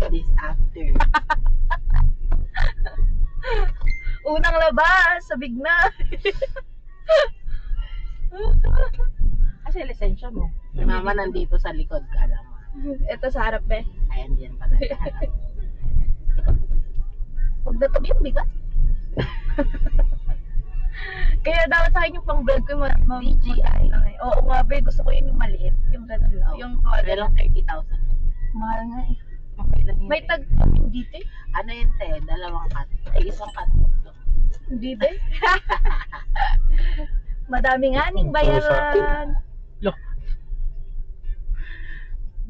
this after. Unang labas, sabig na. Kasi lisensya mo. Si mama nandito sa likod ka lang. Ito sa harap eh. Ayan diyan pala sa harap. Huwag na tabi yung bigat. Kaya dapat sa akin yung pang vlog ko DJI. Oo nga be, gusto ko yun yung maliit. Yung ganun lang. Yung Pero 30,000. mahal nga eh. Okay lang yun. May tag dito eh. Ano yun te? Dalawang cut. Ay, isang cut. Hindi be. Madami nga ning bayaran. Look.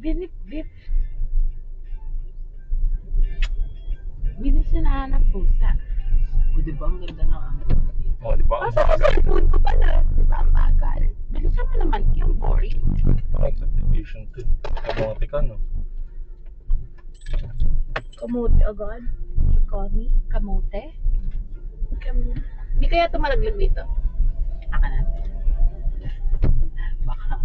Binip. Binisinahan ng pusa. O diba ang ganda ng ano? O, di ba? Ang Sa bagal. cellphone ko pala. Diba ang bagal? Bilisan mo naman yung boring. Ang subdivision to. Kamote ka, no? Kamuti agad. Kami. Kamote? Hindi kaya ito malaglag dito. Aka na. Baka.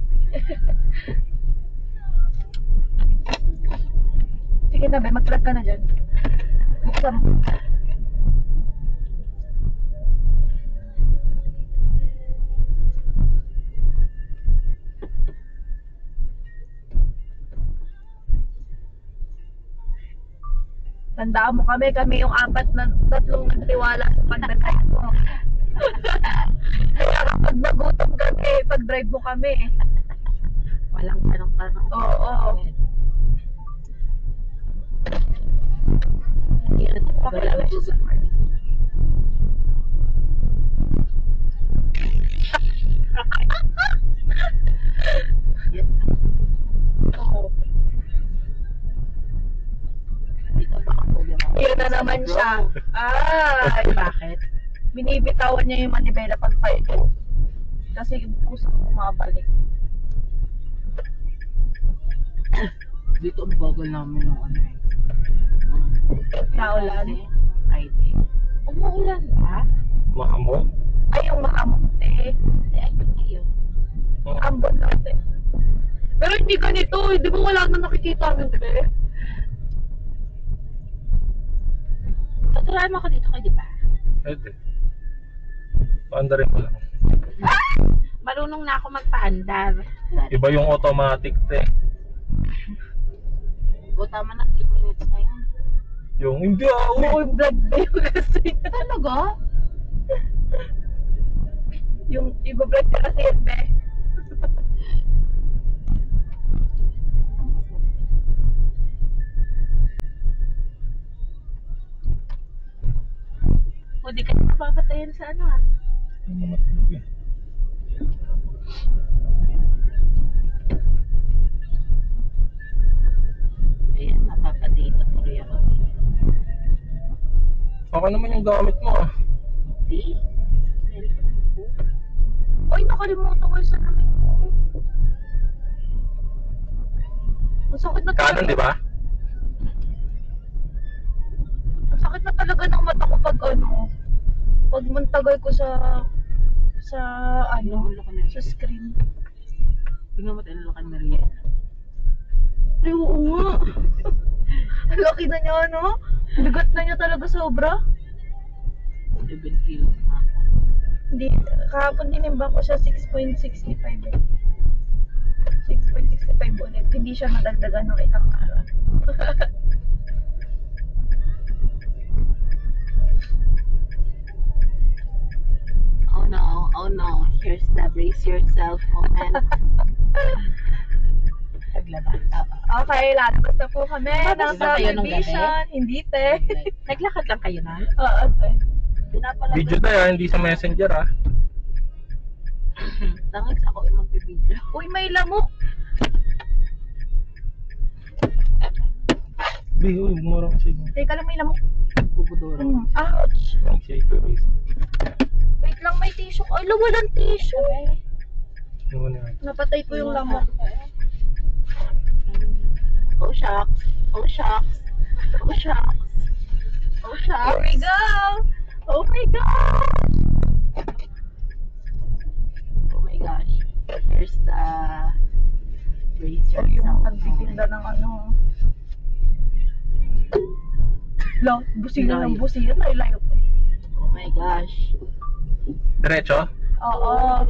Sige na be, mag-vlog ka na dyan. Buksan mo. Tandaan mo kami yung tatlong nagtiwala sa pagdadrive mo. Kaya kapag nagutom kami, pag-drive mo kami. Walang parang. Oo. Yan. Wala na siya sa morning. Yan. Oo. Dito ba ako? Yan na naman siya. Ay, Bakit? binibitawan niya yung manibela pag paito. Kasi gusto ko mabalik. Dito ang bagal namin ng ano eh. Naulan. Friday. Umuulan ba? Mahamog. Ay, yung makamunti. Ay, kayo. Oh. Ambon natin. Pero hindi ganito. Hindi mo wala na nakikita ng gabi. Tuturuan mo ako dito kayo, di ba? Pwede. Paandarin ko lang. Marunong na ako magpaandar. Iba yung automatic, te. O, tama na 3 minutes na yun. Yung hindi ah, uy. Buong vlog na yun kasi. Talaga? Yung i-vlog ka kasi yun, be. O, di ka napapatayin sa ano ah. Yung mga tulog eh. Ayan, napapadate tuloy ako. Baka naman yung gamit mo ah. Di? Uy, nakalimutan ko yung salamin ko. Ang sakit na talaga. Canon, di ba? Ang sakit na talaga ng mata ko pag ano. Pag mantagal ko sa ano, sa screen. Tingnan mo tayo na lang Maria. Ay, oo nga. Ang laki na niya, no? Bigat na niya talaga sobra. 7 kilos na. Hindi, kahapon tinimbang ko siya 6.65 eh. 6.65 ulit. Hindi siya madagdagan ng ilang araw. Oh no. Here's the brace yourself moment. Naglabas. Okay, lalabas na po kami ng Lalabas ba kayo nung gabi? subdivision. Hindi, te. Naglakad lang kayo na? Oo, te. Pinapalabas. Video tayo ah, hindi sa messenger ah. Tangis ako yung magbibideo. Uy, may lamok. Di, uy, mura kasi. Teka lang, may lamok. Bubuduro. Ouch. Ang shaker eh. Wait lang, may tissue. Ay, walang tissue. Yung ano yan. Napatay ko yung lamok. Oh shucks. Oh shucks. Oh shucks. Oh Here shucks. we go. Oh my gosh. Oh my gosh. Here's the brace Huwag yung yourself. nagtitinda ng ano. Lo, busina ng busina. Layo pa. Oh my gosh. Diretso? Oo.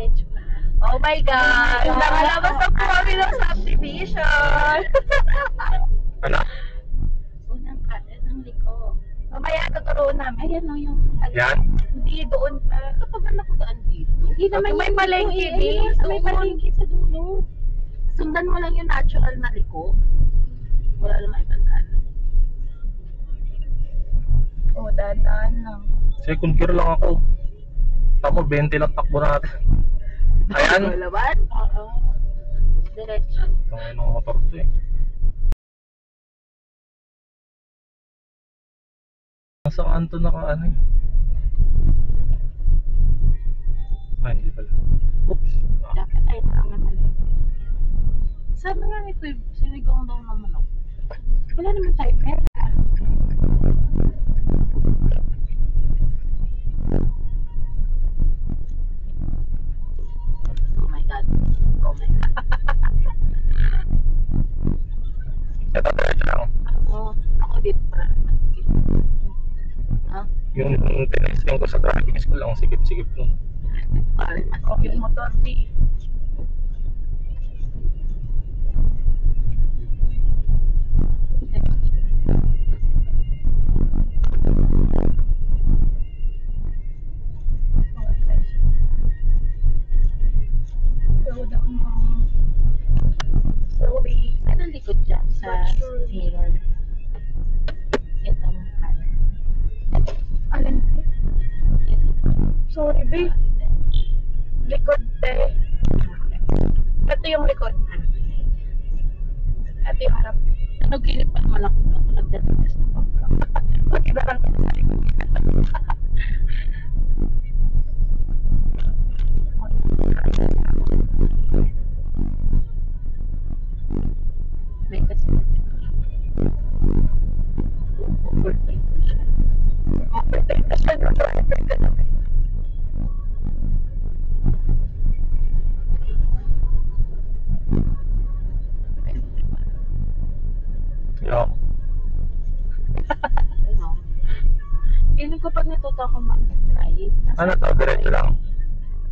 Oh my God! Nakalabas na po kami ng subdivision! Ano? Unang kanan ng liko. Mamaya tuturuan namin. Ayan o yung... Yan? Hindi doon pa. Kapag nakadaan dito. Hindi naman May yung palengke, liko, eh. ayun, May Doon. palengke sa dulo. Sundan mo lang yung natural na liko. Wala naman ibang daan. Oh, dadaan lang. Second gear lang ako. Tama, 20 lang takbo natin. Ayan. Wala ba? Oo. Diretso. Tangin ng motor to eh. Saan to naka ano eh? Ay, hindi pala. Oops. Dapat ay tama talaga. Sabi nga ni Kuya, sinigong daw ng manok. Wala naman tayo pera. Oh my God. Oh my God. Ito, diretso lang. Ako dito para matigil. Ha? Yung tinesting ko sa driving school lang, sikip-sikip nun. Para Okay, motor di. Slow down mo. Slowly. Anong likod dyan sa mirror? Itong kanan. Alin? Sorry, babe. Likod, te. Ito yung likod. Ito yung harap. Ano ginipan mo lang kung ako nagdadagas ng pagka? Mag-iba lang ito sa likod. May kasi overtake ko siya. Overtake na siya. Driver ka na. Yeah. Ano? Feeling ko pag natuto ako mag-drive, Ano to, diretso lang.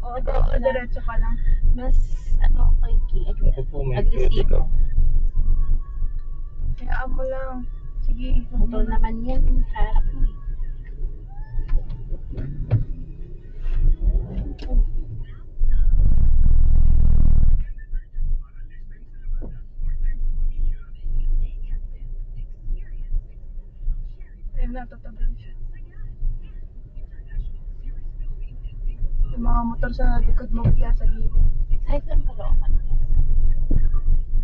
Oo, diretso ka lang. mas ano kay Ako po, may agresibo. Kaya mo lang. Sige. Motor naman yan, yung harap mo eh. Ayun na, tatabi na siya. Yung mga motor sa likod mo, kaya sa gilid. Kahit ang kalookan.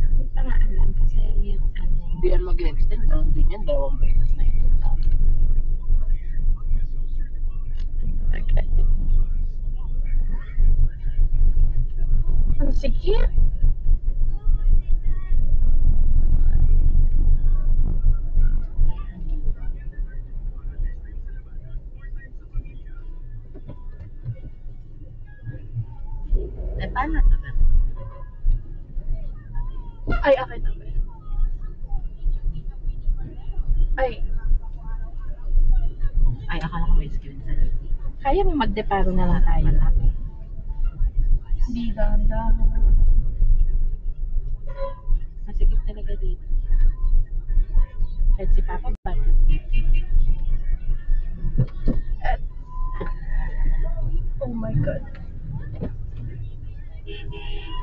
Hindi pa nga alam kasi yung ano. Hindi yan mag-extend. Pero din yan, 2 beses na ito. Ang sikip. Eh, paano ito ba? Ay, akin na ba? Ay, Ay, akala ko may screen sa loob. Kaya mo magdeparo na lang tayo. hindi dahan-dahan. Masikip talaga dito. Kahit si Papa, bakit dito? At, oh my God.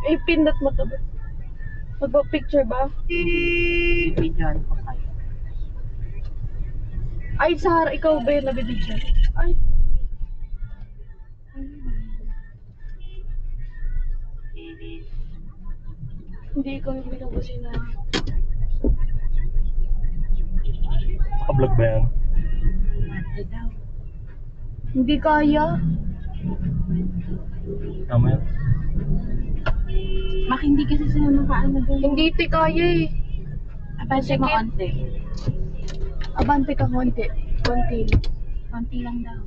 Eh, pindot mo to ba? Magpa-picture ba? Bibidyoan ko kayo. Ay, Sarah, ikaw ba yung nabibidyo? Ay. Hindi ikaw yung binubusina. Naka-vlog ba yan? Mante daw. Hindi kaya. Tama yan. Mak, hindi kasi sila makaano doon. Hindi ito kaya eh. Abante mo Sige. onte. Abante ka konti. Konti. Konti lang daw.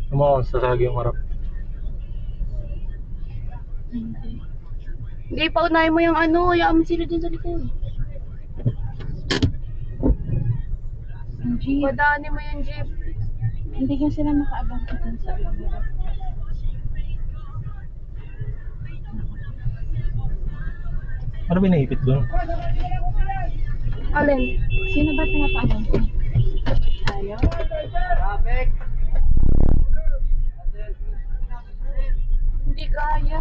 Tumawa, sasagi yung harap. Hindi, paunahin mo yung ano, hayaan mo sila dyan sa likod. Ang jeep. Padaanin mo yung jeep. Hindi ka sila makaabang dun sa bibiro. Ano ba naipit doon? Alin? Sino ba pinapaalam ko? Ayaw? Hindi kaya.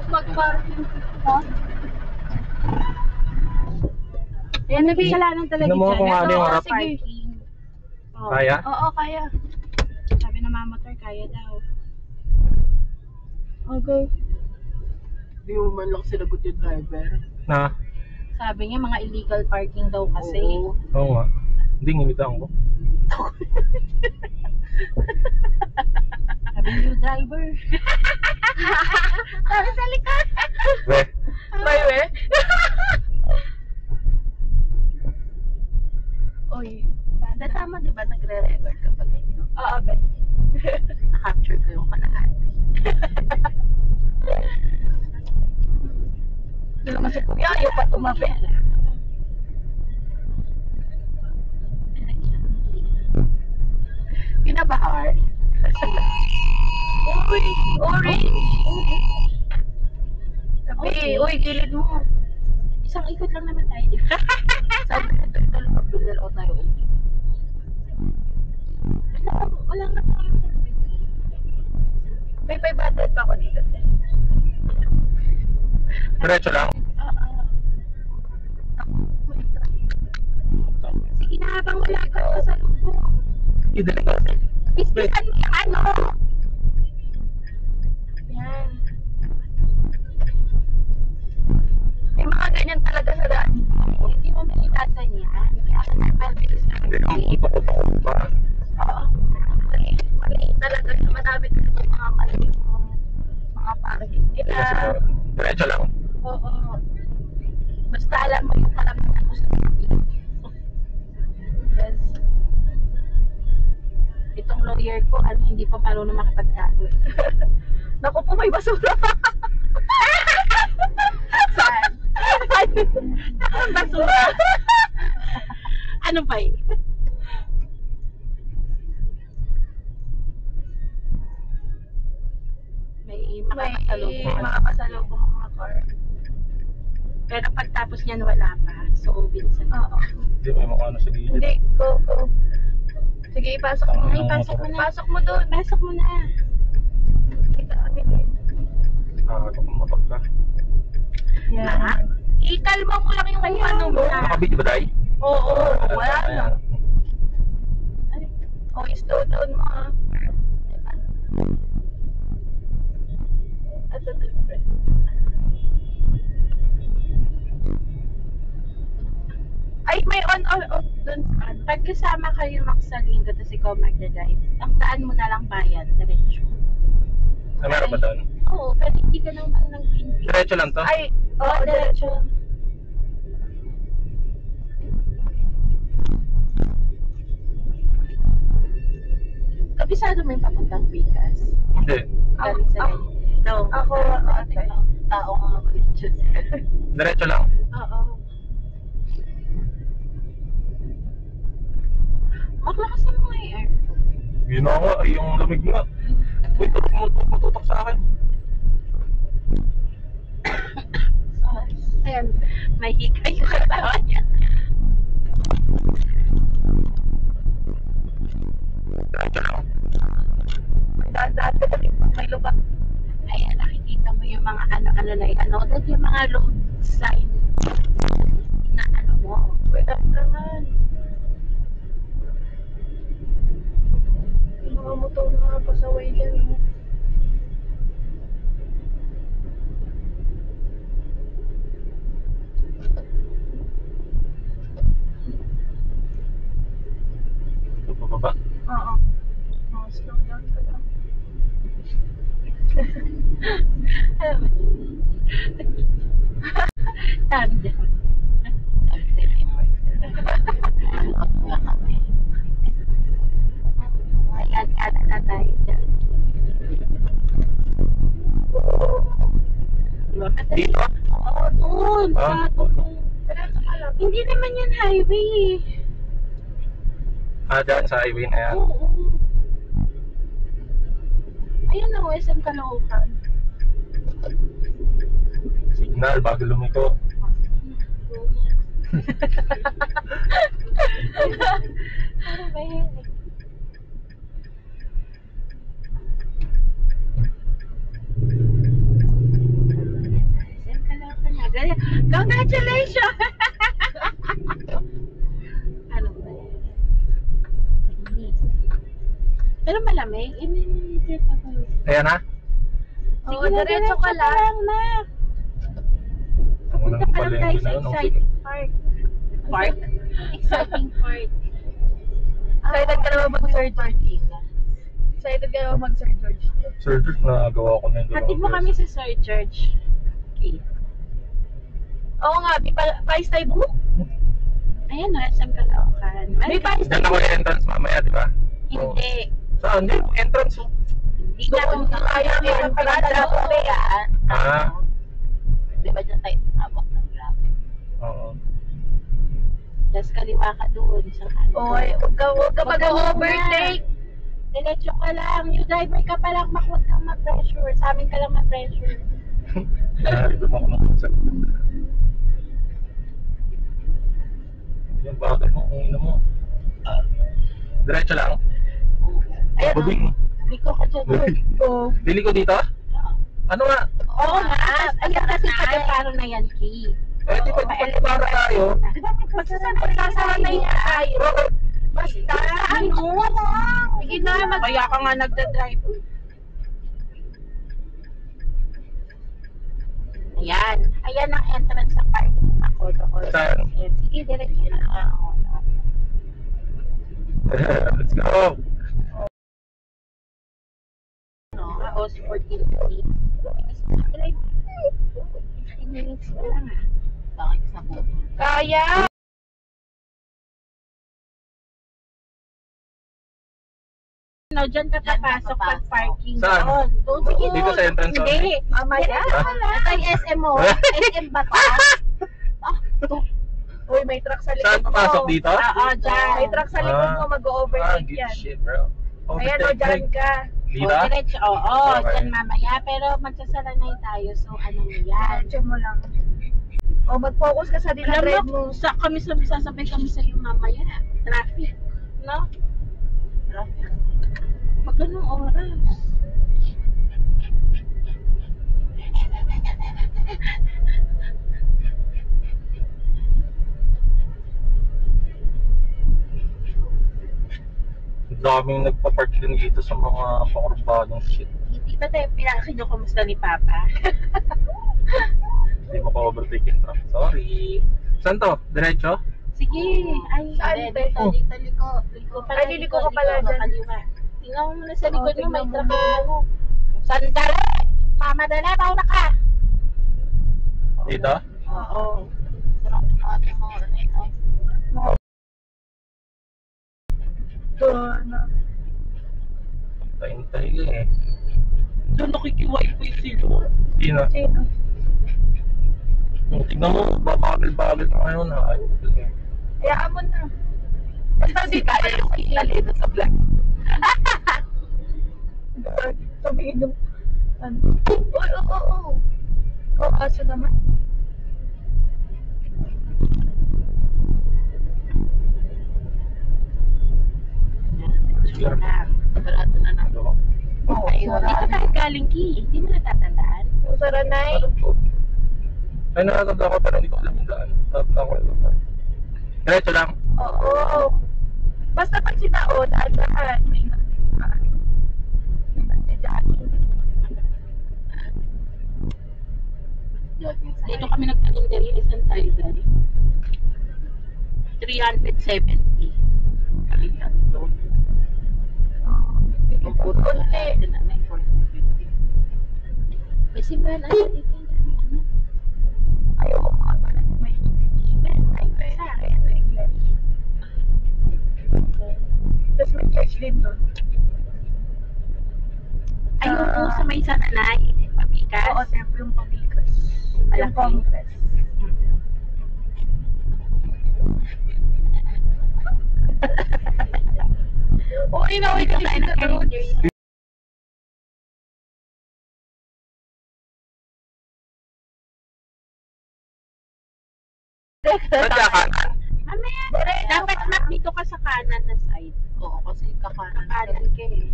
Mag-parking. Ha? Ayan, may kasalanan talaga Tingnan mo dyan. kung ano yung Oo, harap. sige. Oh. Kaya? Oo, kaya. Sabi ng mga motor, kaya daw. Okay. Hindi mo man lang sinagot yung driver. Na? Sabi niya, mga illegal parking daw kasi. Oo nga. Hindi, ngimitan ko. Sabi niyo, driver. Sabi sa likod. We, May we? Uy. Tama di ba nagre-record kapag ganyan? Oo, bet. Na-capture ko yung kalahati. Hindi naman si Kuya, ayaw pa tumabi. Pinabahar. Uy, orange. Tabi, Okay. uy, gilid mo. Isang ikot lang naman tayo, di ba? Sabi na ito, ito lang magbibiro tayo. Wala nga tayo. May 500 pa ako dito. diretso lang. Sige na, habang wala ka sa lubong. Idalik ka. Bispisan mo yung ano. Yan. May mga ganyan talaga sa daan. Hindi mo malitasan yan. Hindi, ang putok-putok pa. Oo. Maliit talaga. Madami talaga mga maliit mga parking. Kaya, Diretso lang. oo. Basta alam mo yung karamihan mo sa parking. Yes. Itong lawyer ko, hindi pa marunong makapagtago. Naku po, may basura. Saan? Ang basura. Ano ba yun? May makakasalubong. makakasalubong ang mga car. Pero pagtapos niyan wala pa. So, binsan. Oo. Hindi, may mga ano sa gilid. Hindi, go, go. Sige, ipasok mo. Ay, pasok mo na. Pasok mo doon. Pasok mo na. Kita kami din. Ito kung matok ka. Yan. Ikalma mo lang yung ano mo. Nakabidyo ba tayo? Oo, wala na. O, slow down mo. Ito, ay, may on or off doon. Pag kasama kayo Max sa linggo, tapos ikaw magdadrive, ang daan mo na lang bayad, diretso. Ay, meron ba doon? Oo, pero hindi ka nang ng green fee. Diretso lang to? Ay, Oo, diretso. Kabisado mo yung papuntang Vegas. Hindi. Galing sa no. Ako, ate. Tao nga makulit dyan. Diretso lang. Oo. Maklakas na mga air. Yun ako, ay yung lamig nga. Uy, tutok sa akin. Ayan, may hikay yung katawan niya. Diretso lang. Dati kasi may lubak. Ayan, nakikita mo yung mga ano-ano na yan. Ano, doon yung mga road sign na ano mo. Wait up naman. Yung mga motor na pasaway dyan. Ito pa baba. Oo. Oh, slow down ka lang. Sabi din. Kanan-kanan na tayo dyan. Dito? Oo, doon. Ah. Hindi naman yan highway. Dyan sa highway na yan. Oo. Ayun na, SM Caloocan. Signal bago lumiko. Ano ba yun? SM Caloocan na. Congratulations! Ano ba yun? Pero malamig. Iminit ako. Ayan na. Oo, diretso ka lang na. Punta pa lang tayo sa exciting part. Park? Exciting part. Excited ka naman mag-surgery. Excited ka naman mag-surgery. Sir George, nagawa ko na yung Hatid mo kami sa Sir George. Okay. Oo nga, may price tayo book. Ayan no, SM Caloocan. May price Diyan ako yung entrance mamaya, di ba? Hindi. Saan? Hindi, entrance. Hindi na kung Kaya meron pa rin dala ko yan. Ah. Di ba dyan tayo tabak ng grab? Oo. Tapos kaliwa ka doon sa kanan. Oy, huwag ka mag-overtake. Diretso ka lang. Yung driver ka pa lang, huwag kang ma-pressure. Sa amin ka lang ma-pressure. Narito mo ako ng sa. Yung bakit mo, kung ino mo. Diretso lang. Ayan, Buding. Liko ka dyan. Dili ko dito? Ano nga? Oo nga. Ayan kasi sa Deparo na yan, Ki. Eh, di ba para tayo? Magsasanay na tayo. Basta, Ano lang? Sige na, kaya ka nga nagda-drive. Ayan. Ayan ang entrance sa park. Ako doon. Saan? Sige, diretso na. Let's go. Tapos 14 minutes. Drive. 15 minutes na lang ah. bakit sa buko? Kaya! No, dyan ka papasok pag parking. Saan? Doon. Doon, sige Dito doon. sa entrance zone? Hindi. Mamaya. Ito yung SM mo. SM ba to? Uy, may truck sa likod Saan papasok dito? Oo, dyan. May truck sa likod mo, mag-overtake good yan. shit, bro. Ayan o, dyan ka. Dito? O, diretso. Oo, Okay. dyan mamaya. Pero magsasalanay tayo. So, ano mo yan? Diretso mo lang. O, mag-focus ka sa dinadrive Alam mo, mo. sasabay kami sa iyo mamaya. Traffic. No? Traffic. Pag ganung oras. Daming nagpa-park din dito sa mga pakurbadong shit. Hindi ba tayo pinakakino-kumusta ni Papa? Hindi mo ka-overtake yung truck. Sorry. Saan to? Diretso? Sige. Ay, Saan, hindi, be? dito, dito, liko. Liko pala, Ay, liliko ka pala dyan. Kaliwa. Tingnan mo muna sa likod mo, tingnan may mo truck muna. mo. Sandali! Pamadali, pauna ka! Dito? Oo. Tayo-tayo lang eh. Doon nakikiwifi sila. Sino? Sino? Tignan mo, babagal-bagal na ngayon ha. Hayaan mo na. Basta di tayo yung ilalito sa vlog. Sabihin yung... Ano? Oo. Oo, kaso naman. Sige. Sarado na na. Ano? Oo, Ayun, dito tayo galing, Ki. Hindi mo natatandaan. Saranay. Ay, nakakanda ko pero hindi ko alam yung daan. Tapos ako lang. Diretso lang. Oo. Basta pag sinaon, daan. May Dito kami nagkalendaryo, isang tayo dali. 370. Kalitan doon. Kunti. Kasi ba na dito? Ayaw ko makapala. May Tapos may church din doon. sa may sananay, pabikas. Oo, tempo yung pabigas. Yung Malaki. Congress. Uy, naway ka tayo na road. Sadya kanan. Mamaya, dapat dito ka sa kanan na side. Oo, kasi kakanan. Kanan ka eh.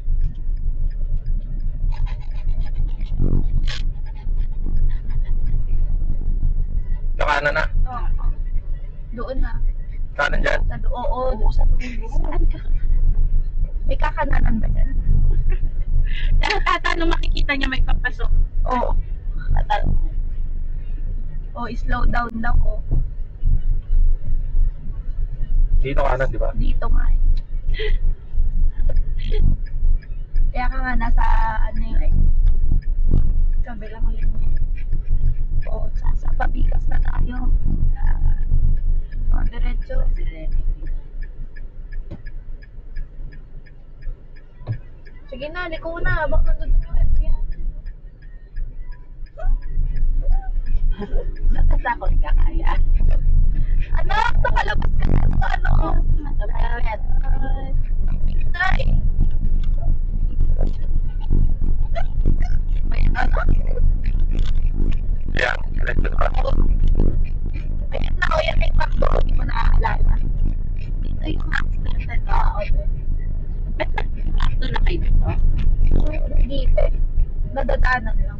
Nakanan na. Oo. Doon na. Kanan dyan. Oo, doon sa dulo. Saan ka? May kakananan ba dyan? Tatanong makikita niya may papasok. Oo. Slow down daw ko. Dito kanan, di ba? Dito nga eh. Kaya ka nga nasa ano yun eh. Kabilang ulit niya. Oo, sa pabigas na tayo. Diretso. Sige na, liko na. Habang nandun yung yan. Natatakot ka kaya. Anak, nakalabas ka na sa ano. Matabalat. Nay. May ano? Yan, diretso na. May ano yan ay makdo. Hindi mo naaalala. Dito yung accident na tao. Ito na kayo dito. Dito eh. Nadadanan lang.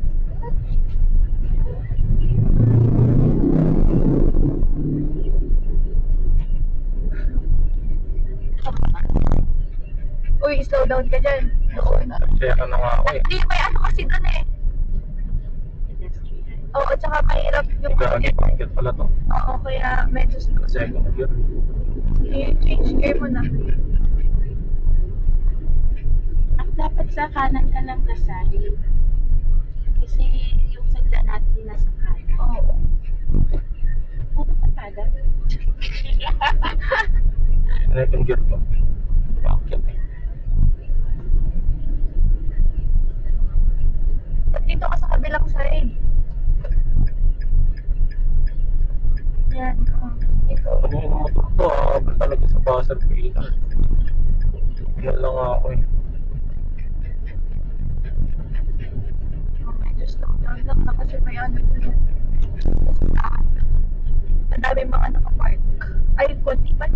Uy, slow down ka dyan. Doon. Kaya ka na nga ako eh. Hindi, may ano kasi doon eh. Oo, tsaka mahirap yung Gagi, bakit pala to? Oo, kaya medyo slow. Second gear. I-change gear mo na. Dapat sa kanan ka lang na side. Kasi yung sadya natin nasa kanan. Oo. Puro patagal. Second gear to. Bakit eh? Ba't dito ka sa kabilang side? Yan. Ito. Ano yung motor to ah? Ba't talaga sa buzzer pila? Yan lang ako eh. Medyo slow down lang na kasi may ano doon. Madami mga nakapark. Ay, konti pa.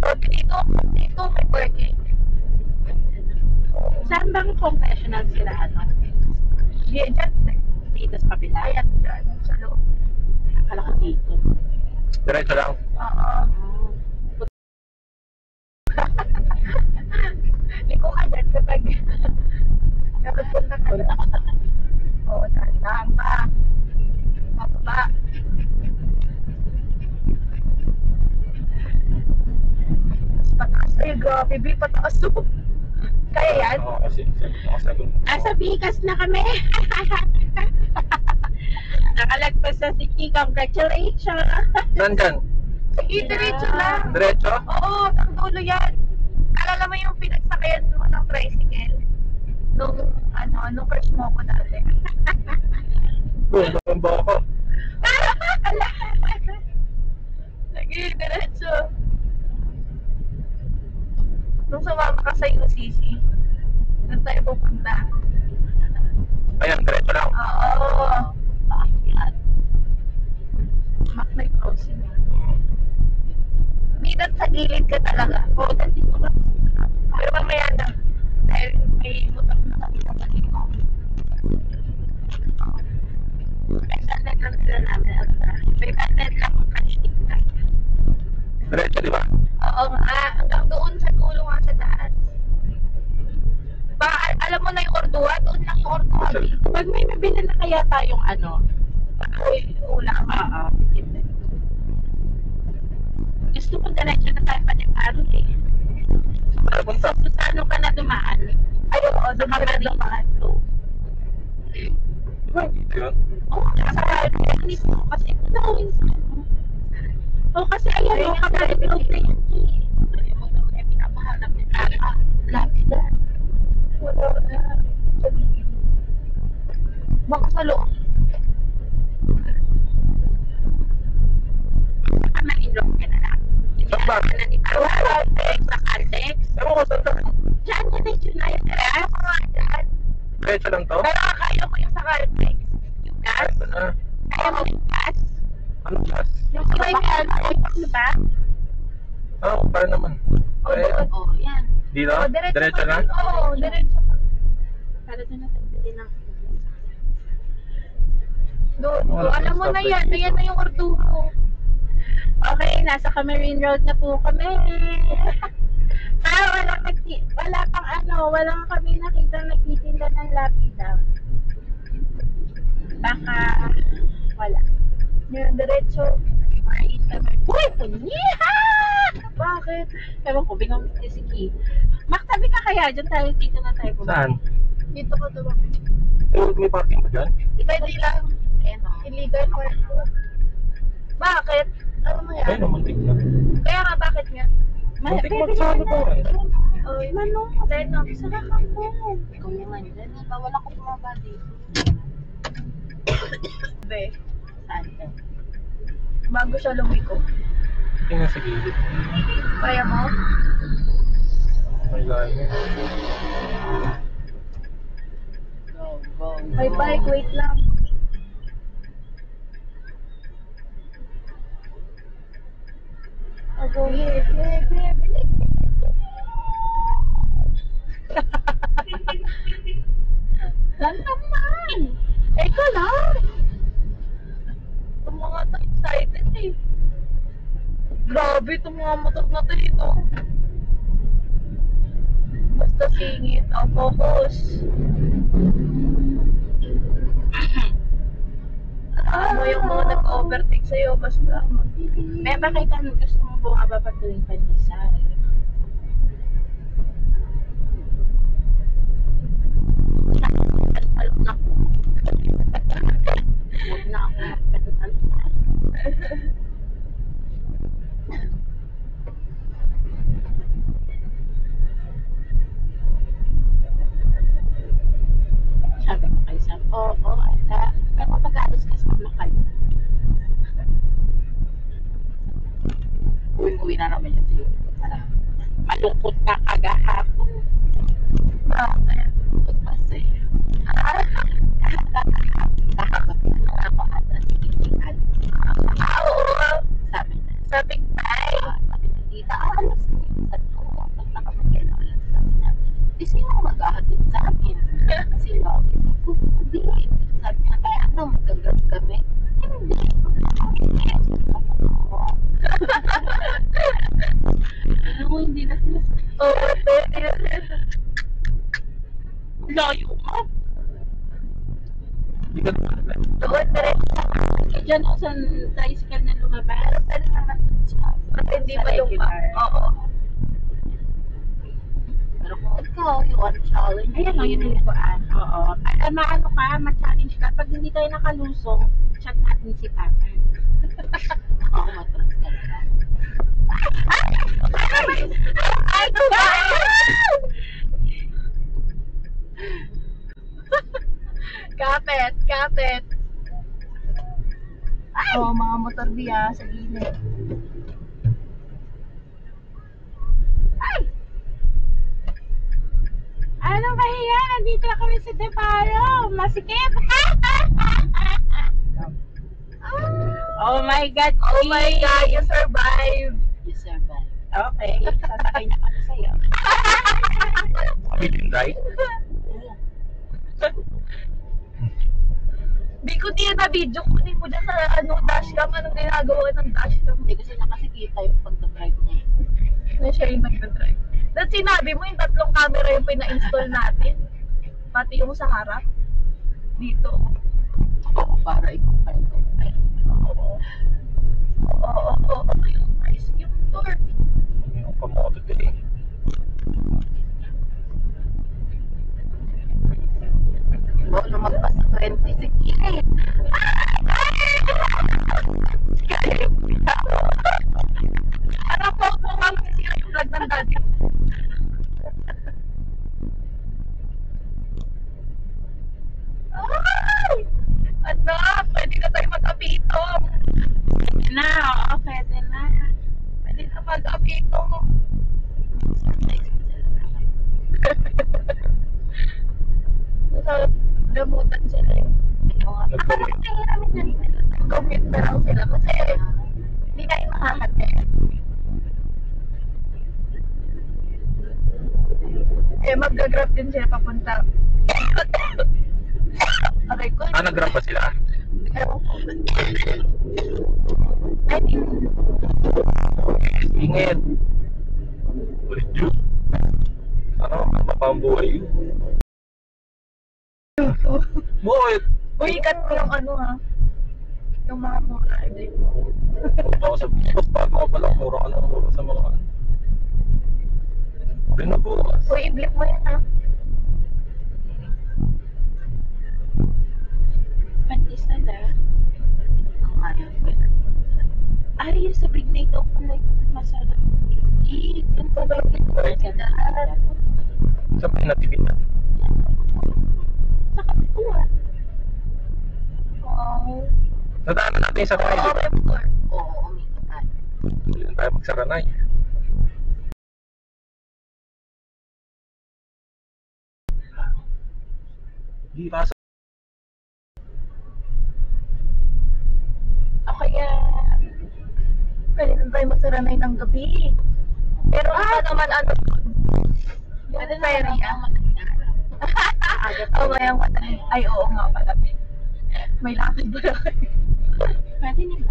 So, dito may parking. Saan bang confessional sila ano? Diyan, Dito sa kabila. ayan, dyan, sa loob. Akala ko dito. Diretso lang. Oo. Liko ka dyan kapag punta ka dyan. Oo, dahan pa. Mababa. Pataas. Ay, grabe, B, pataas to. Kaya yan? Oo, kasi second. Sa Bigas na kami. Nakalagpas na si Kiki. Congratulations. Saan dyan? Sige, diretso lang. Diretso? Oo, ang dulo yan. Alala mo yung pinagsakayan mo ng tricycle? Nung first mo ko dati. Boom, ba ako? Sige, diretso. Nung sumama ka sa UCC, doon tayo pupunta. Ayan, diretso lang. Oo. Bakit? Maknay crossing. Minat sa gilid ka talaga. Oo, dito ka. Pero mamaya na. Dahil may motor na kami sa palito. May sandal lang sila namin. May sandal lang ang catching na. Diretso, di ba? Oo nga. Hanggang doon sa dulo nga sa taas. Alam mo na yung Ordua? Doon lang yung Ordua. Pag may nabili na kaya tayong ano. Uy, ulam. Gusto ko diretso na tayo pa ni Paro eh. Ano punta? Sa ano ka na dumaan? Ay, oo. Doon ka na dumaan. Di ba dito yun? Oo, sa mismo kasi nawin sa ano. Oo, kasi ayan o, kapag road na yun. Ayaw mo naman yung pinapahanap ni Tata. Lapit na. wala na. Sa gilid. Baka sa loob. Mailong ka na lang. Saan ba? Ano ni Caltex, sa Caltex. Ewan ko saan to. Diyan yun ay United. Kaya ko nga dyan. Diretso lang to? Pero kaya ko yung sa Caltex. Yung gas. Kaya mo yung gas. Anong gas? Yung iba yung Caltex, di ba? Oo, para naman. Oo, yan. Dito? Oh, Diretso na? Oo, diretso. Para doon natin bilhin ng Doon. Wala Alam mo kang na stoplight yan. dito. Ayan na yung Ordugo. Okay, nasa Camarine Road na po kami. Walang kami nakita nagtitinda ng lapida. Baka wala. Yan, diretso. Uy, punyiha! Bakit? Ewan ko, binamit niya si Ki. Maktabi ka kaya, dyan tayo, dito na tayo bumalik. Saan? Dito ko diba? May parking ba dyan? Pwede lang. Ayan o. Illegal park. Bakit? Ano mo Ay, yan? namuntik na. Kaya nga, bakit nga? Muntik magsalo to eh. Oy, Manong, Leno. sarap ako. Ikaw naman, dyan na, bawal ako bumaba dito. Be, Saan ka? bago siya lumiko. Tingnan sa gilid. Kaya mo? May layo. Go, go, May bike, wait lang. Oh, go here, here, here, bilis. Saan naman? Ikaw lang. Itong mga to excited eh. Grabe, itong mga motor na to dito. Basta singit. Oh, focus. Alam mo yung mga nag-overtake sa'yo, basta May bakit ka gusto mo bumaba pa tuwing pandesal? Alam na ko. Huwag na ako magpandesal. Sabi ko kay Sam, oo, pero pag-alis ka sa makal. Uwi na naman yun sa'yo. Malungkot na kagahapon. bakit? Kasi, kahapon na ako ata sikitingan. Sabi na, Sabi sabi na, tita, alas na yung tatlo. Pag nakamagyan ako lang, sabi na, di sino maghahatid sa akin? Sino? Hindi. Sabi niya, kaya ano, magagab kami? Hindi. Alam mo, hindi na sila layo mo. Hindi ka naman. doon, diretso. Diyan ako sa tricycle na lumabas. Ano naman siya? Kasi hindi Sa pa yung regular. Oo. Pero kung ikaw, you want challenge? Ayan o, yun yung kuan. Oo. Para maano ka, ma-challenge ka. Pag hindi tayo nakalusong, chat natin si Papa. Oo, matras ka na. Ay, diba? Kapit, kapit. Oh, mga motor biya sa gilid. Anong kahiya? Nandito na kami sa Deparo. Masikip. Oh my God. Oh my God, you survived. You survived. Okay. Sasakay na kami sa'yo. Kami din, right? Di ko din na video. Kunin mo dyan sa dashcam. Anong ginagawa ng dashcam? Hindi kasi nakasikita yung pagdadrive niya. Na siya yung nagdadrive. Dahil sinabi mo yung tatlong camera yung pina-install natin. Pati yung sa harap. Dito. Oo, para ikaw kayo. Oo. Yung nice yung door. Yung pamoto din eh. Oo, lumagpas sa 20. Sige. Ano po kung ang sira yung vlog ng daddy? nagkukumputan sila eh. Nag-commute. Commute na lang sila kasi hindi na yung makakatid. Eh, mag-grab din sila papunta. Okay, ko. Nag-grab ba sila? I think, Ingit. Ulit yun. Ano? Mapambuhay yun. Buhay. uy, ikat ko yung ano ha. Yung mga mura. Baka sabihin ko, bago ka palang mura ka ng mura sa mga ano. Pinabukas. Uy, i-blip mo yan ha. Pandesal Ay, yung sa big night ako like masarap. Yung pabalik ko sa daan. Sa pinatibitan. Sa kapituan. Wow. Nadaanan natin sa Friday. Okay, more. Oo, umikot tayo. Hindi na tayo magsaranay. Di rasa. O kaya, pwede na tayo magsaranay ng gabi. Pero ano naman ano, Pwede na ferry lang Oh, may ang matay. Ay, oo nga pala. May lakad ba na kayo? Pwede nila.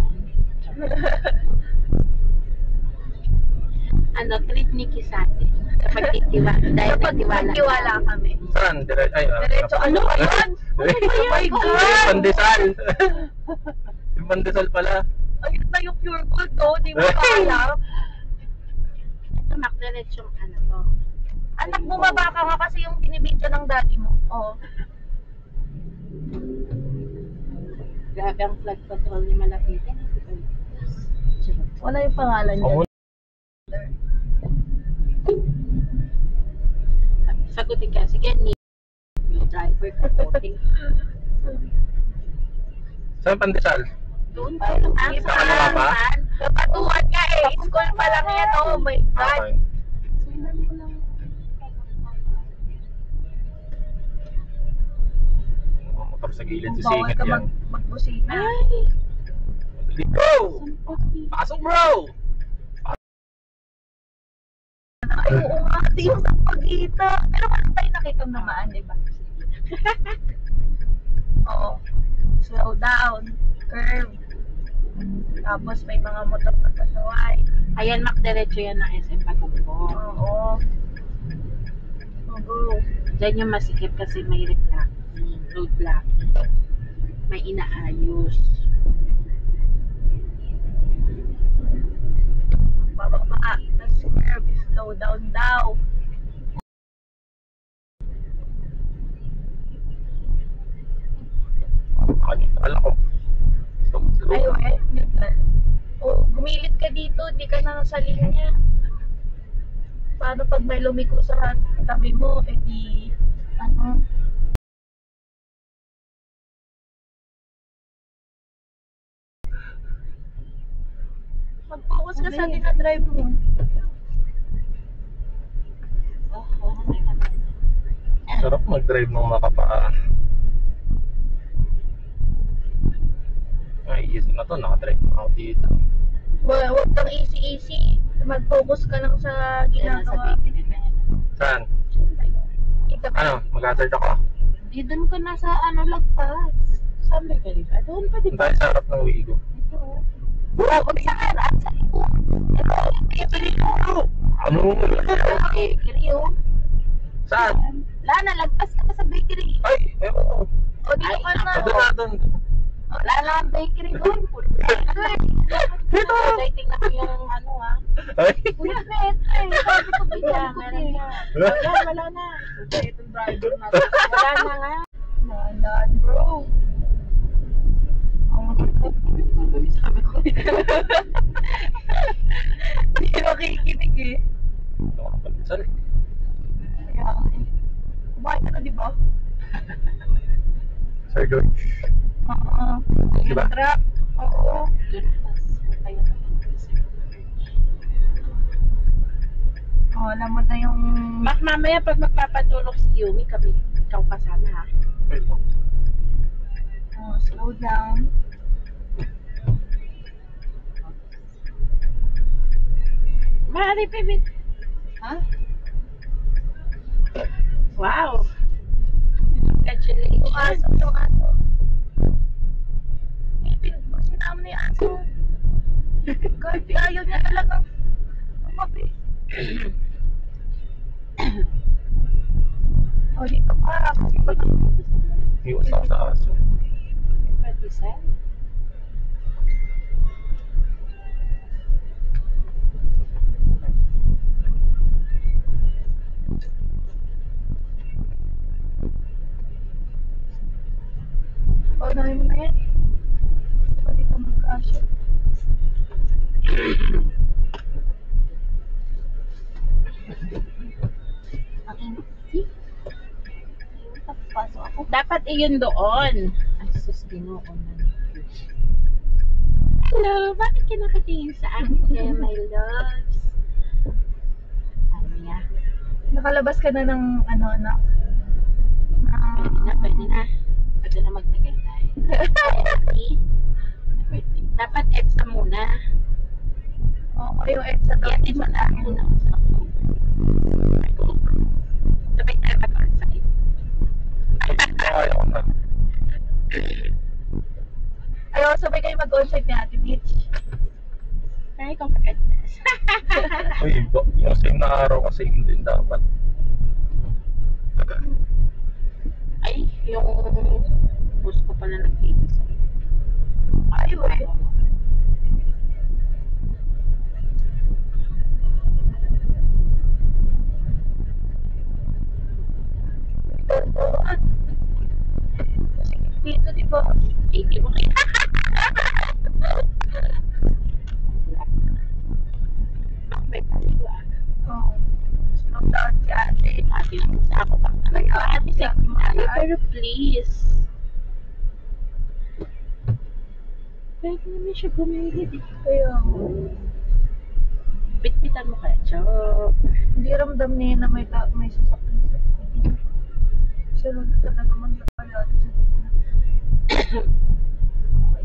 Ano, treat ni Kisate. Kapag dahil Nagtiwala kami. Saan? Ay, Diretso, ano ba yan? Oh my God! Pandesal. Yung pandesal pala. Ayun na yung pure gold, no? Di mo pa alam. Ito, McDonald's yung ano to. Anak, bumaba ka nga kasi yung binibidyo ng daddy mo. Oo. Grabe ang flood control ni Malapitan. Wala yung pangalan niya. Oo. Sagutin ka, sige, ni yung driver ka voting. Saan pandesal? Doon pa lang. Sa kaliwa pa? Kapatuan ka eh. School pa lang yan. Oh my God. Okay. Sundan mo lang. Motor sa gilid, Bawal sisingit ka yan. magbusina. Ay! Let's go! Pasok bro! Ay, oo nga. Kasi yung sa pagkita. Pero wala tayo nakita naman, di ba? Oo. Slow down. Curve. Tapos may mga motor na kasaway. Ayan, McDiretso yan ng SM Pagumbo. Oo. Oo. Diyan yung masikip kasi may reblocking, road blocking. May inaayos. Bababa. Tapos curve. Slow down daw. Alam ko. Ay, wait. Oh, gumilit ka dito. Di ka na nasa linya. Paano pag may lumiko sa tabi mo, di, ano, mag-focus ka sa dinadrive mo. Oh, may kamay. Sarap mag-drive ng makapaa. Ay, easy na to. Nakadrive na ako dito. Huwag kang easy-easy. Mag-focus ka lang sa Yan, nasa ginagawa. bakery na yan. Saan? Ikaw, Ano? Mag-hazard ako. Di doon ka nasa ano lagpas. Saan bakery ka? Doon pa di Doon ba? tayo sa harap ng Wigo. Ito. huwag sa harap, sa likod. Ano? Bakery oh. Saan? Wala na, lagpas ka pa sa bakery. Ay, ewan ko. O, dito ka na. Doon na, doon. Wala na ang bakery doon. Dito! Dahil tingnan ko yung ano ha. Ay! Kuya Pet, ay, sabi ko ba yan? Meron na. Wala na. Itong driver na. Wala na nga. Nalan, bro. Sabi ko. Hindi makikinig eh. Nakapagdasal. Kaya, kumain ka na, di ba? Sir George. Oo. Diba? Truck. Oo. Doon pas. Tayo na. Oh, alam mo na yung... Mamaya pag magpapatulog si Yumi, kami ikaw kasama ha. Oh, slow down. Mari, baby. Ha? Wow. Yung Congratulations. aso, yung aso. Sinama na yung aso. Kahit ayaw niya talaga. Umabi. O, dito pa. Kasi pag Iwas ako sa aso. 20 unahin mo na yan. Pwede ka mag-aso. Ang init. See? Pasok ako. Dapat iyon doon. Ay, sus, ginoo na. Hello, bakit ka nakatingin sa akin kaya my loves? Ano niya? Nakalabas ka na ng ano na. Pwede na. Pwede na magtagay tayo. Pwede. Dapat EPSA muna. Oo, yung extra daw. Iyatin mo na muna. Sabay tayo mag-outside. Ayaw ko na. Ayaw, sabay kayo mag-onsite ni Ate Mitch. Try ko mag-adjust. Uy, yung same na araw kasi hindi dapat. Ay, yung bus ko pala nag-iisa. Ayaw eh. Dito, di ba? Hindi mo kaya. May paliwa. Oo. Slow down si Ate. Ate lang sa ako pa. Ate, pero please. Pwede naman siya gumilid eh. Kaya, Bitbitan mo kaya, Chok. hindi ramdam niya na may sasakyan sa atin. Sunod ka na naman na pala. Okay,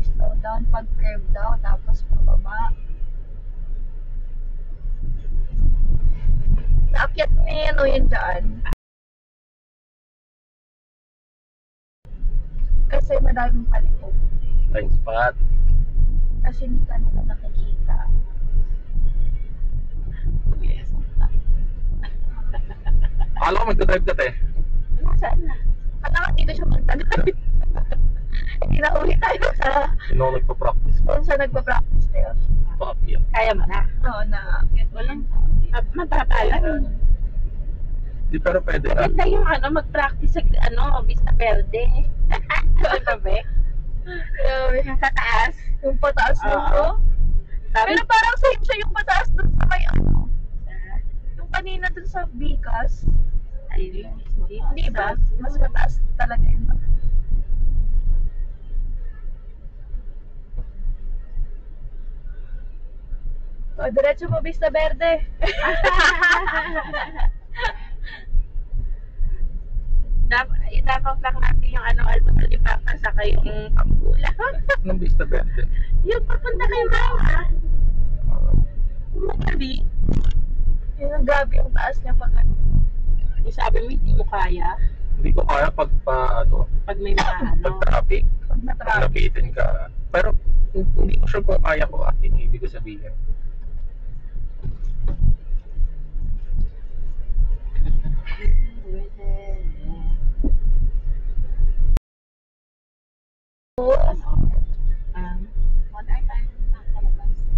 slow down. Pag-curve daw, tapos pababa. Naakyat niya yan o yun dyan. Kasi madaming paliko. Blind spot. Kasi hindi ka na nakikita. Yes. Akala ko magdadrive ka, te. Saan na? Katakan dito siya magtanay. Inauwi tayo sa Sino ako nagpa-practice pa? kung saan nagpa-practice tayo. Paakyat. Kaya mo na. Oo, naakyat. Walang mababa lang. Di pero pwede na. Maganda yung mag-practice sa Vista Verde. Diba ba? Yung sa taas. Yung pataas Oo. nito. Sabi, Pero parang same siya yung pataas dun sa may ano. Yung kanina dun sa Bicas. ay, Hindi ba? Mas mataas talaga yun. O, diretso mo Vista Verde. Itapang lang natin yung albutalipapa saka yung pambula. Anong Vista Verde? Yung papunta kay Mama. Magabi. Yun ang grabe yung taas niya pag ano. Yung sabi mo, hindi mo kaya. Hindi ko kaya pag Pag may mga pag traffic, Pag pag na-traffic. nabitin ka. Pero hindi ko sure kung kaya ko atin, ibig ko sabihin.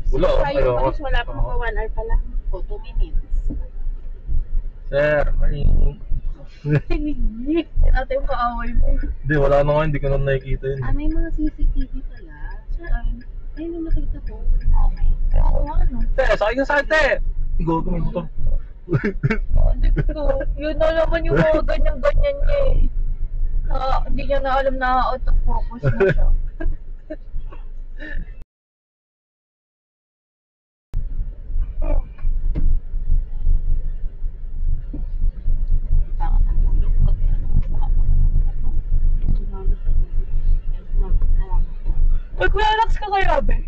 Wala, Tayo ayaw guys, ko. wala pa mga 1 hour pa lang. O, 2 minutes. Sir, ay, Natin yung kaaway mo. hindi, wala na nga, hindi ko na nakikita yun. May mga CCTV pala. Saan? Ayun yung nakita ko. Okay. Oo nga, no? Te, sakay ka sa akin, te! Go, may motor. Dito, yun na naman yung mga ganyan-ganyan niya eh. Hindi niya na alam na autofocus na siya. Mag-relax ka kaya, be.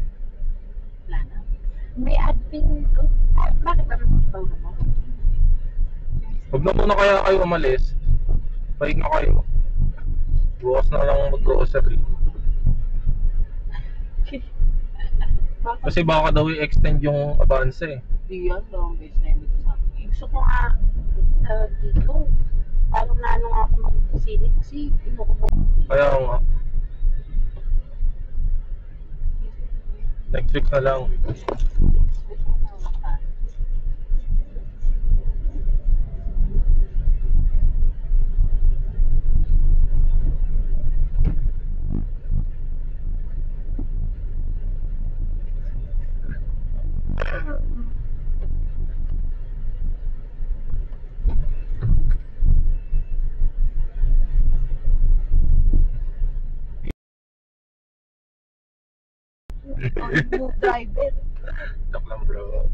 Wala na. May admin ko. Bakit ba nagpapawala mo? Huwag na muna kaya kayo umalis. Pahinga kayo. Bukas na lang mag-grocery. Kasi baka daw i-extend yung advance eh. Di yan, long base na yun dito sa akin. Gusto ko nga dito. Parang naano nga ako mag-sili kasi pinuko mo. Kaya nga. Next week na lang. New driver. Joke lang bro.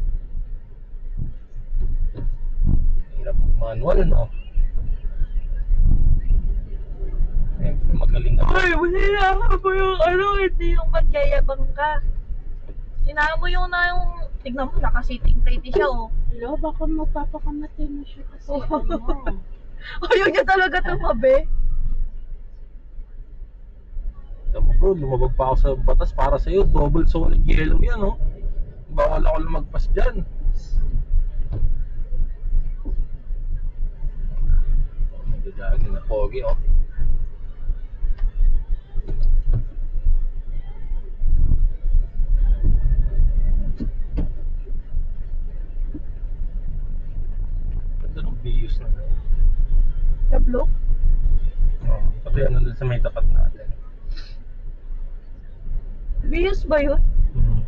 Hirap manual no? Eh, magaling na. Ay, wala mo yung hindi yung magyayabang ka. Sinama mo yung tignan mo, naka-sitting pretty siya, oh. Hello, baka magpapakamatay mo siya kasi ano. Ayaw niya talaga tumabi. Tama bro, lumabag pa ako sa batas para sa'yo. Double solid yellow yan, oh. Bawal ako lumagpas dyan. Nagdadagin na pogi, oh. Ganda ng views na. The blue? Oh, pati ano dun sa may tapat natin. Bios ba yun?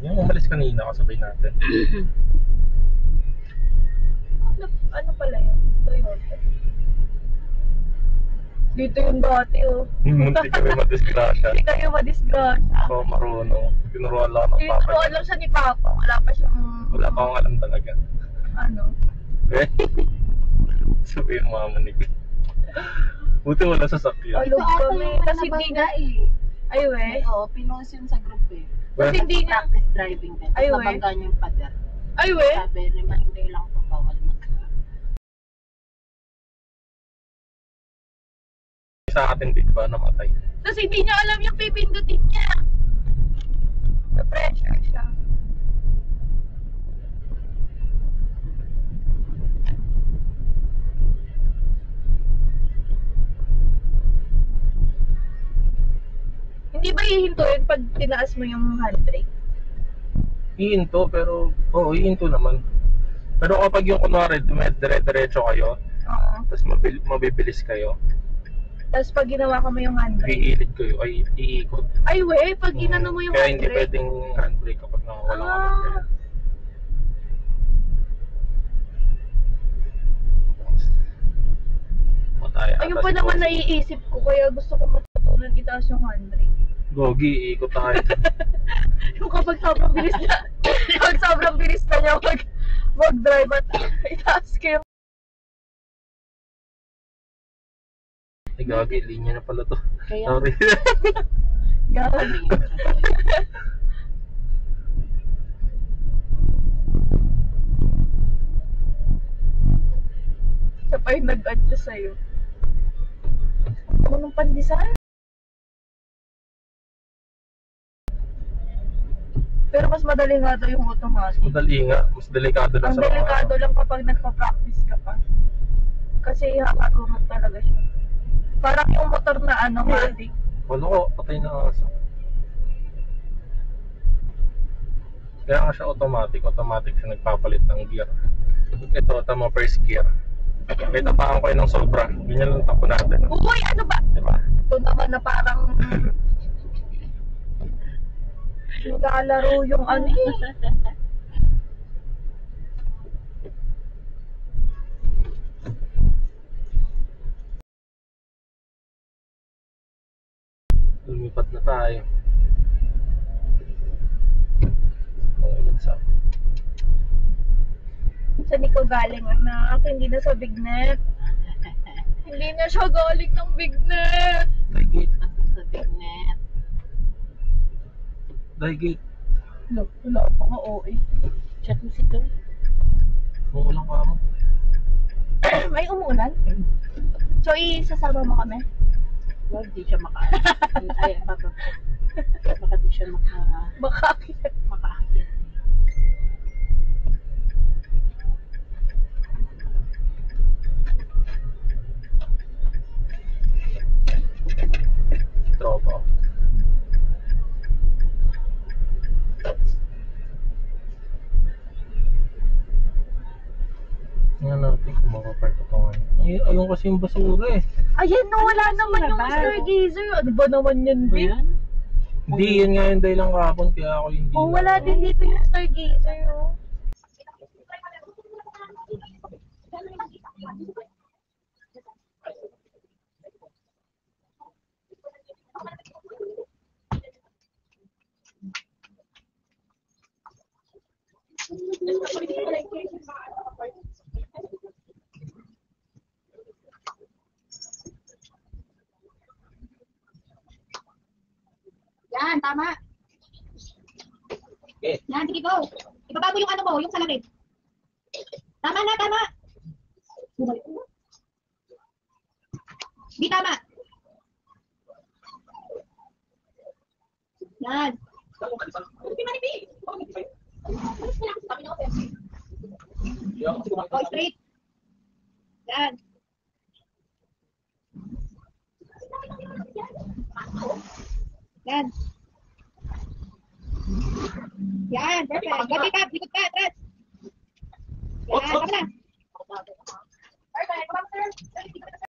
Yung umalis kanina kasabay natin. Ano pala yun? Toyota. Dito yung dati, oh. Munti kami madisgrasya. Hindi kayo madisgrasya. Ako marunong. Tinuruan lang ng papa Tinuruan niya. lang siya ni Papa. Wala pa siyang... Wala pa akong alam talaga. Ano? Eh? Sabi yung mama ni Glenn. Buti wala sasakyan. Alog kami. Kasi hindi na... Ay, we. Oo, pinost yun sa group eh. Well, Kasi hindi na... Practice driving din. Ay, we. Nabangga niya yung pader. Ay, we. Sabi, reminder lang kung bawal mag sa atin din ba namatay? Tapos hindi niya alam yung pipindutin niya. Na-pressure siya. Hindi ba hihintuin pag tinaas mo yung handbrake? Iinto pero, oo, iinto naman. Pero kapag yung kunwari, dire-diretso kayo, Oo. tapos mabibilis kayo, Tapos pag ginawa ko mo yung handbrake. iilid kayo, ay iikot. Ay, we, pag ginano mo yung Kaya hindi handbrake. pwedeng handbrake kapag wala ka Ah. Mataya. Ayun pa naman naiisip ko, kaya gusto ko matutunan itaas yung handbrake. Gogi, iikot tayo. Yung kapag sobrang bilis na, kapag sobrang bilis na niya mag-drive at itaas ko yung... Ay, gagi, linya na pala to. Kaya, Sorry. Galing. Siya pa yung nag-adjust sa'yo. Ako nung pandesal. Pero mas madali nga daw yung automatic. Madali nga, mas delikado lang Ang sa mga delikado lang kapag nagpa-practice ka pa. Kasi hakarunod talaga siya. Parang yung motor na matic. Wala ko, patay na aso. Kaya nga siya automatic siya nagpapalit ng gear. Ito, tama first gear. May tapaan ko yun ng sobra. Ganyan lang tapo natin. Uy, ano ba? Diba? Ito naman na parang naglalaro yung ano eh. Lumipat na tayo. Ulit sa Saan ko galing anak? Hindi na sa bignet. Hindi na siya galing ng bignet. Ligit. sa tignet. Dahil gate. Wala pa nga OA. Chat mo si Toy. Umuulang ka mo. May umuulan? So, isasama mo kami? Wag, di siya ay, baka di siya Makakit. makaakyat. Tropa. Nga natin kung makapark ito ngayon. Ayun kasi yung basura eh. Ayan no, wala Ano naman yung ba? stargazer. Ano ba naman yan, Ba babe? yan? Hindi, yun nga yung dahilan kahapon kaya ako hindi. Oh, wala din dito yung stargazer, oh. Yan, tama. Yan, sige go. Ibaba mo yung ano mo, yung salamin. Tama na, tama. Di tama. Yan. Go straight. Yan. Yan. Yan, perfect. Go, pick up.